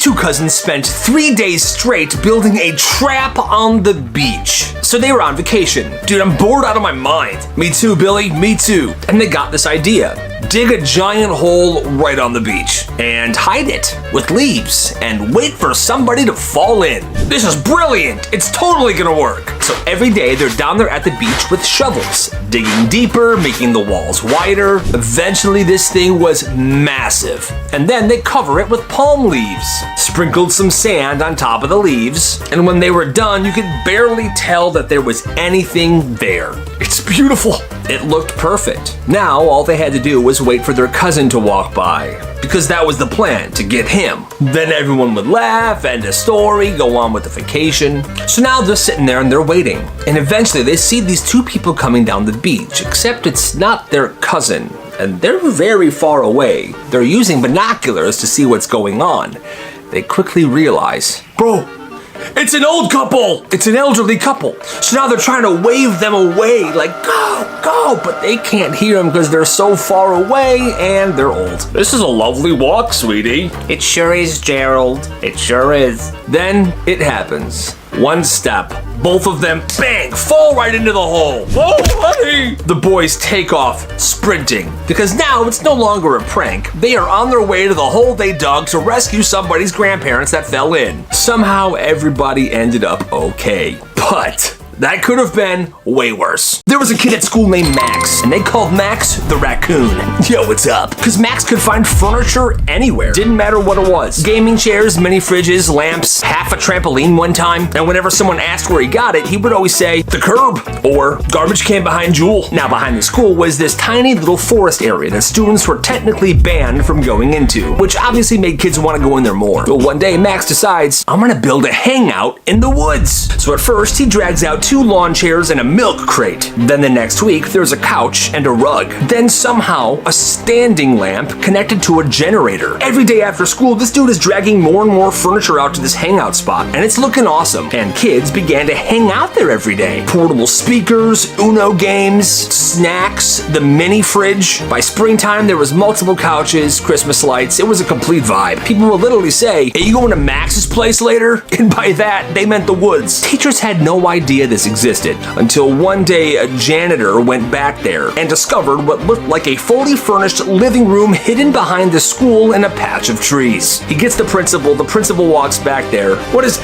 two cousins spent 3 days straight building a trap on the beach. So they were on vacation. Dude, I'm bored out of my mind. Me too, Billy, me too. And they got this idea. Dig a giant hole right on the beach and hide it with leaves and wait for somebody to fall in. This is brilliant. It's totally gonna work. So every day they're down there at the beach with shovels, digging deeper, making the walls wider. Eventually this thing was massive. And then they cover it with palm leaves, sprinkled some sand on top of the leaves, and when they were done, you could barely tell that there was anything there. It's beautiful. It looked perfect. Now all they had to do was wait for their cousin to walk by, because that was the plan, to get him. Then everyone would laugh, end a story, go on with the vacation. So now they're sitting there and they're waiting. And eventually they see these two people coming down the beach, except it's not their cousin. And they're very far away. They're using binoculars to see what's going on. They quickly realize, bro, it's an old couple! It's an elderly couple. So now they're trying to wave them away, like, go, go, but they can't hear them because they're so far away and they're old. This is a lovely walk, sweetie. It sure is, Gerald. It sure is. Then it happens. One step, both of them, bang, fall right into the hole. Oh, honey! The boys take off, sprinting, because now it's no longer a prank. They are on their way to the hole they dug to rescue somebody's grandparents that fell in. Somehow everybody ended up okay, but that could have been way worse. There was a kid at school named Max, and they called Max the raccoon. Yo, what's up? Because Max could find furniture anywhere. Didn't matter what it was. Gaming chairs, mini fridges, lamps, half a trampoline one time. And whenever someone asked where he got it, he would always say, the curb, or garbage can behind Jewel. Now behind the school was this tiny little forest area that students were technically banned from going into, which obviously made kids want to go in there more. But one day, Max decides, I'm gonna build a hangout in the woods. So at first, he drags out 2 lawn chairs and a milk crate. Then the next week, there's a couch and a rug. Then somehow, a standing lamp connected to a generator. Every day after school, this dude is dragging more and more furniture out to this hangout spot, and it's looking awesome. And kids began to hang out there every day. Portable speakers, Uno games, snacks, the mini fridge. By springtime, there was multiple couches, Christmas lights. It was a complete vibe. People would literally say, hey, you going to Max's place later? And by that, they meant the woods. Teachers had no idea this existed until one day a janitor went back there and discovered what looked like a fully furnished living room hidden behind the school in a patch of trees. He gets the principal walks back there. What is...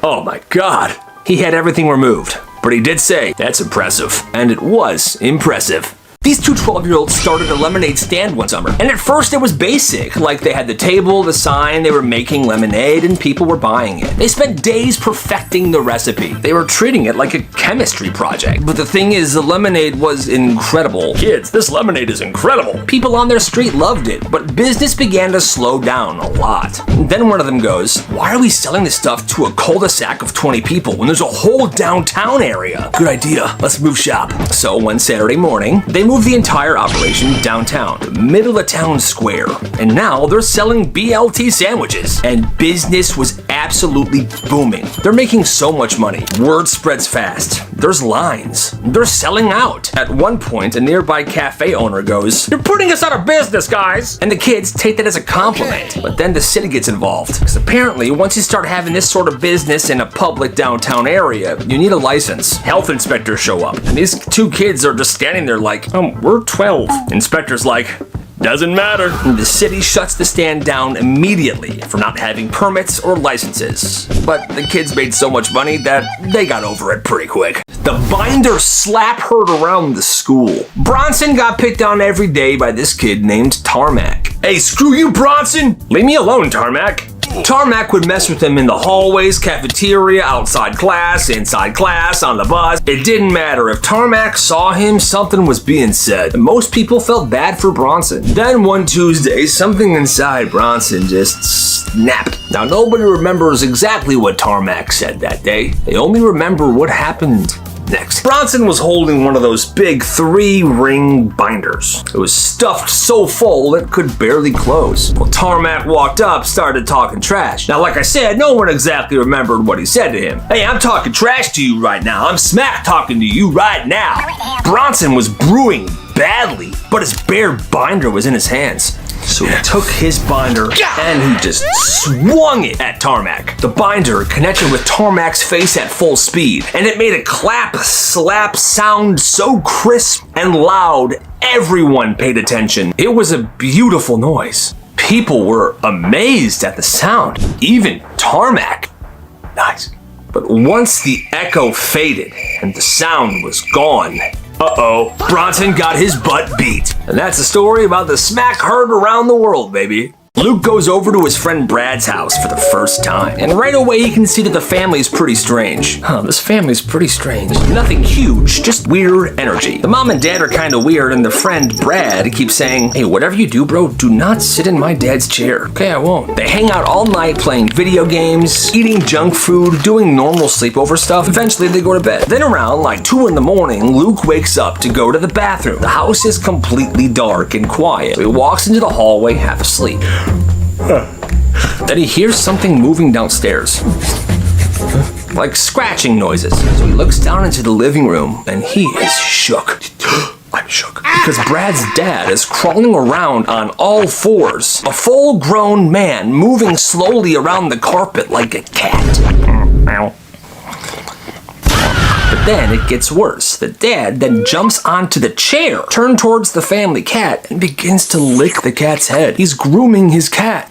Oh my God. He had everything removed, but he did say, that's impressive. And it was impressive. These two 12-year-olds started a lemonade stand one summer, and at first it was basic, like they had the table, the sign, they were making lemonade, and people were buying it. They spent days perfecting the recipe. They were treating it like a chemistry project. But the thing is, the lemonade was incredible. Kids, this lemonade is incredible. People on their street loved it, but business began to slow down a lot. And then one of them goes, why are we selling this stuff to a cul-de-sac of 20 people when there's a whole downtown area? Good idea, let's move shop. So one Saturday morning, they moved the entire operation downtown, the middle of town square, and now they're selling BLT sandwiches, and business was absolutely booming. They're making so much money. Word spreads fast. There's lines. They're selling out. At one point, a nearby cafe owner goes, you're putting us out of business, guys! And the kids take that as a compliment. But then the city gets involved, because apparently once you start having this sort of business in a public downtown area, you need a license. Health inspectors show up, and these two kids are just standing there like, we're 12. Inspector's like, doesn't matter. And the city shuts the stand down immediately for not having permits or licenses. But the kids made so much money that they got over it pretty quick. The binder slap heard around the school. Bronson got picked on every day by this kid named Tarmac. Hey, screw you, Bronson! Leave me alone, Tarmac. Tarmac would mess with him in the hallways, cafeteria, outside class, inside class, on the bus. It didn't matter. If Tarmac saw him, something was being said. And most people felt bad for Bronson. Then one Tuesday, something inside Bronson just snapped. Now, nobody remembers exactly what Tarmac said that day. They only remember what happened next. Bronson was holding one of those big 3-ring binders. It was stuffed so full it could barely close. Well, Tarmac walked up, started talking trash. Now, like I said, no one exactly remembered what he said to him. Hey, I'm talking trash to you right now. I'm smack talking to you right now. Bronson was brewing badly, but his bare binder was in his hands. So he took his binder and he just swung it at Tarmac. The binder connected with Tarmac's face at full speed, and it made a clap, slap sound so crisp and loud, everyone paid attention. It was a beautiful noise. People were amazed at the sound, even Tarmac. Nice. But once the echo faded and the sound was gone, Bronson got his butt beat. And that's a story about the smack heard around the world, baby. Luke goes over to his friend Brad's house for the first time, and right away he can see that the family's pretty strange. This family's pretty strange. Nothing huge, just weird energy. The mom and dad are kind of weird, and the friend Brad keeps saying, hey, whatever you do, bro, do not sit in my dad's chair. Okay, I won't. They hang out all night playing video games, eating junk food, doing normal sleepover stuff. Eventually they go to bed. Then around like 2 in the morning, Luke wakes up to go to the bathroom. The house is completely dark and quiet. So he walks into the hallway half asleep. Then he hears something moving downstairs, like scratching noises. So he looks down into the living room and he is shook. I'm shook because Brad's dad is crawling around on all fours, a full-grown man moving slowly around the carpet like a cat. But then it gets worse. The dad then jumps onto the chair, turned towards the family cat, and begins to lick the cat's head. He's grooming his cat.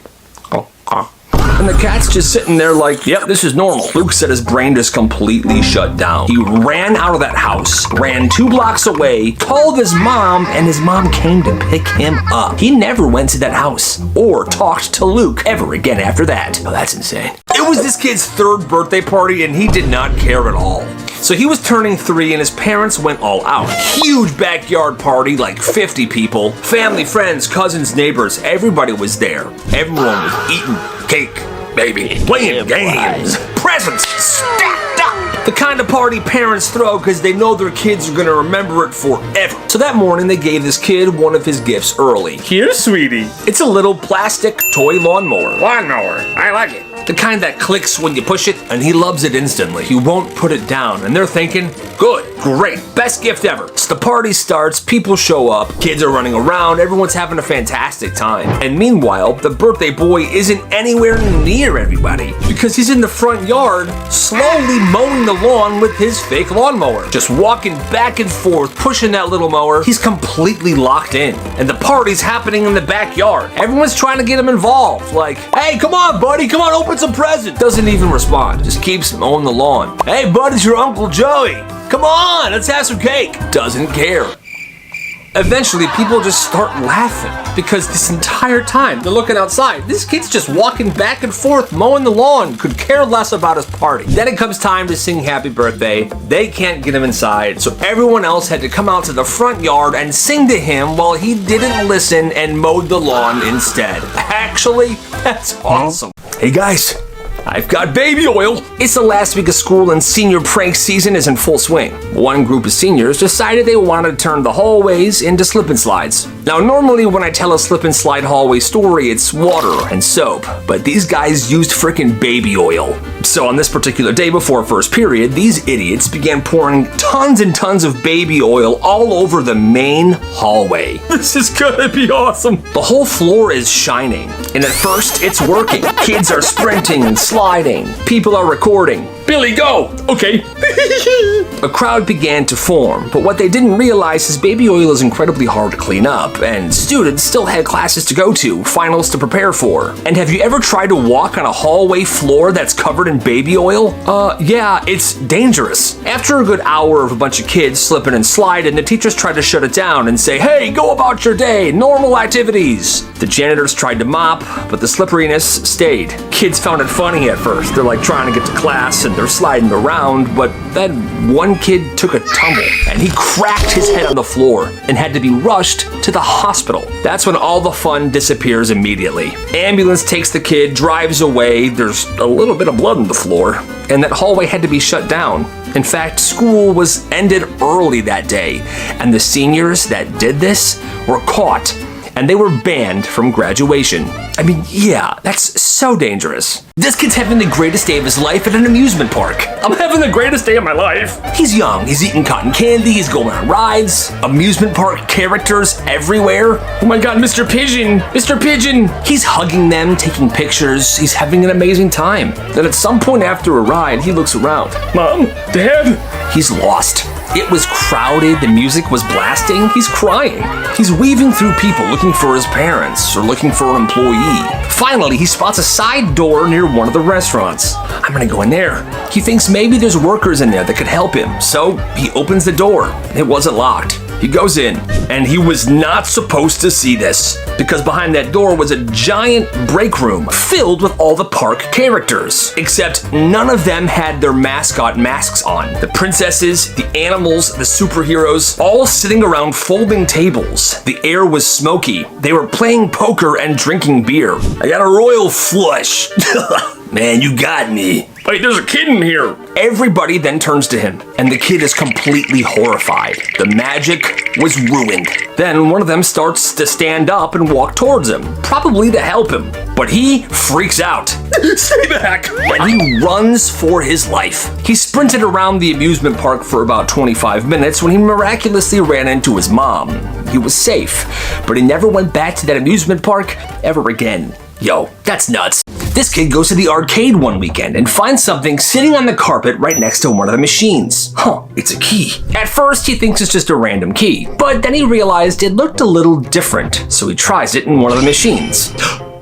And the cat's just sitting there like, yep, this is normal. Luke said his brain just completely shut down. He ran out of that house, ran 2 blocks away, called his mom, and his mom came to pick him up. He never went to that house or talked to Luke ever again after that. Oh, that's insane. It was this kid's 3rd birthday party, and he did not care at all. So he was turning 3 and his parents went all out. Huge backyard party, like 50 people. Family, friends, cousins, neighbors, everybody was there. Everyone was eating cake, baby, playing games, presents stacked up. The kind of party parents throw because they know their kids are going to remember it forever. So that morning they gave this kid one of his gifts early. Here, sweetie. It's a little plastic toy lawnmower. Lawnmower, I like it. The kind that clicks when you push it, and he loves it instantly. He won't put it down, and they're thinking, good, great, best gift ever. So the party starts, people show up, kids are running around, everyone's having a fantastic time. And meanwhile, the birthday boy isn't anywhere near everybody because he's in the front yard, slowly mowing the lawn with his fake lawnmower. Just walking back and forth, pushing that little mower. He's completely locked in, and the party's happening in the backyard. Everyone's trying to get him involved, like, hey, come on, buddy, come on, open some present. Doesn't even respond, just keeps mowing the lawn. Hey bud, it's your Uncle Joey. Come on, let's have some cake. Doesn't care. Eventually, people just start laughing because this entire time they're looking outside. This kid's just walking back and forth, mowing the lawn, could care less about his party. Then it comes time to sing happy birthday. They can't get him inside, so everyone else had to come out to the front yard and sing to him while he didn't listen and mowed the lawn instead. Actually, that's awesome. Hey guys, I've got baby oil. It's the last week of school and senior prank season is in full swing. One group of seniors decided they wanted to turn the hallways into slip and slides. Now, normally when I tell a slip and slide hallway story, it's water and soap, but these guys used frickin' baby oil. So on this particular day before first period, these idiots began pouring tons and tons of baby oil all over the main hallway. This is gonna be awesome. The whole floor is shining, and at first it's working. Kids are sprinting and sliding. People are recording. Billy, go! Okay. A crowd began to form, but what they didn't realize is baby oil is incredibly hard to clean up, and students still had classes to go to, finals to prepare for. And have you ever tried to walk on a hallway floor that's covered in baby oil? Yeah, it's dangerous. After a good hour of a bunch of kids slipping and sliding, the teachers tried to shut it down and say, hey, go about your day, normal activities. The janitors tried to mop, but the slipperiness stayed. Kids found it funny at first. They're like trying to get to class and they're sliding around, but then one kid took a tumble and he cracked his head on the floor and had to be rushed to the hospital. That's when all the fun disappears immediately. Ambulance takes the kid, drives away, there's a little bit of blood on the floor, and that hallway had to be shut down. In fact, school was ended early that day, and the seniors that did this were caught and they were banned from graduation. I mean, yeah, that's so dangerous. This kid's having the greatest day of his life at an amusement park. I'm having the greatest day of my life. He's young, he's eating cotton candy, he's going on rides, amusement park characters everywhere. Oh my God, Mr. Pigeon, Mr. Pigeon. He's hugging them, taking pictures, he's having an amazing time. Then at some point after a ride, he looks around. Mom, Dad? He's lost. It was crowded, the music was blasting, he's crying. He's weaving through people looking for his parents or looking for an employee. Finally, he spots a side door near one of the restaurants. I'm gonna go in there. He thinks maybe there's workers in there that could help him, so he opens the door. It wasn't locked. He goes in, and he was not supposed to see this, because behind that door was a giant break room filled with all the park characters, except none of them had their mascot masks on. The princesses, the animals, the superheroes, all sitting around folding tables. The air was smoky. They were playing poker and drinking beer. I got a royal flush. Man, you got me. Wait, there's a kid in here. Everybody then turns to him, and the kid is completely horrified. The magic was ruined. Then one of them starts to stand up and walk towards him, probably to help him. But he freaks out. Stay back! And he runs for his life. He sprinted around the amusement park for about 25 minutes when he miraculously ran into his mom. He was safe, but he never went back to that amusement park ever again. Yo, that's nuts. This kid goes to the arcade one weekend and finds something sitting on the carpet right next to one of the machines. It's a key. At first, he thinks it's just a random key, but then he realized it looked a little different, so he tries it in one of the machines.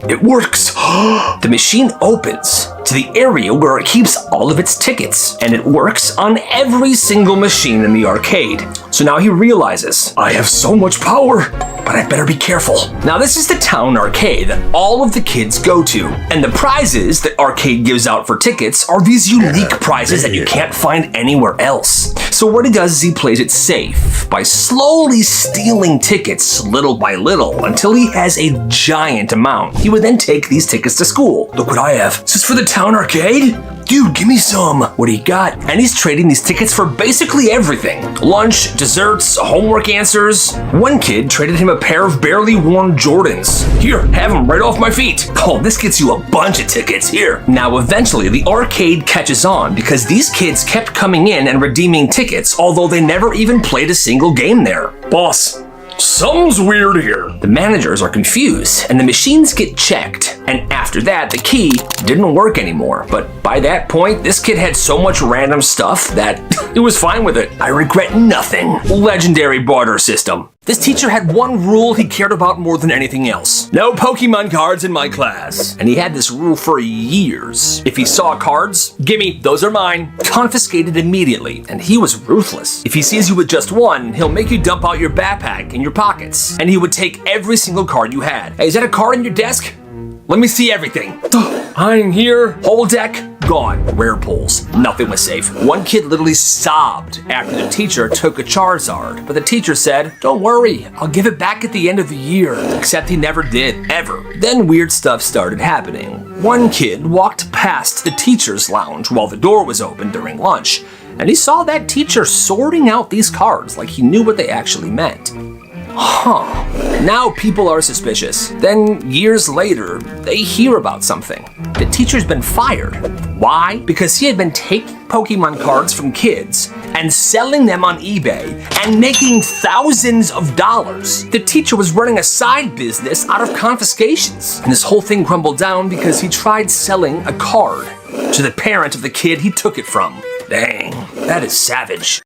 It works. The machine opens to the area where it keeps all of its tickets, and it works on every single machine in the arcade. So now he realizes, I have so much power, but I better be careful. Now this is the town arcade that all of the kids go to, and the prizes that arcade gives out for tickets are these unique prizes that you can't find anywhere else. So what he does is he plays it safe by slowly stealing tickets little by little until he has a giant amount. He would then take these tickets to school. Look what I have. Is this for the town arcade? Dude, give me some. What do you got? And he's trading these tickets for basically everything. Lunch, desserts, homework answers. One kid traded him a pair of barely worn Jordans. Here, have them right off my feet. Oh, this gets you a bunch of tickets. Here. Now, eventually, the arcade catches on because these kids kept coming in and redeeming tickets, although they never even played a single game there. Boss, something's weird here. The managers are confused, and the machines get checked. And after that, the key didn't work anymore. But by that point, this kid had so much random stuff that it was fine with it. I regret nothing. Legendary barter system. This teacher had one rule he cared about more than anything else. No Pokemon cards in my class. And he had this rule for years. If he saw cards, gimme, those are mine. Confiscated immediately, and he was ruthless. If he sees you with just one, he'll make you dump out your backpack and your pockets. And he would take every single card you had. Hey, is that a card in your desk? Let me see everything. I'm here. Whole deck, gone. Rare pulls. Nothing was safe. One kid literally sobbed after the teacher took a Charizard, but the teacher said, don't worry, I'll give it back at the end of the year. Except he never did, ever. Then weird stuff started happening. One kid walked past the teacher's lounge while the door was open during lunch, and he saw that teacher sorting out these cards like he knew what they actually meant. Now people are suspicious. Then years later, they hear about something. The teacher's been fired. Why? Because he had been taking Pokemon cards from kids and selling them on eBay and making thousands of dollars. The teacher was running a side business out of confiscations. And this whole thing crumbled down because he tried selling a card to the parent of the kid he took it from. Dang, that is savage.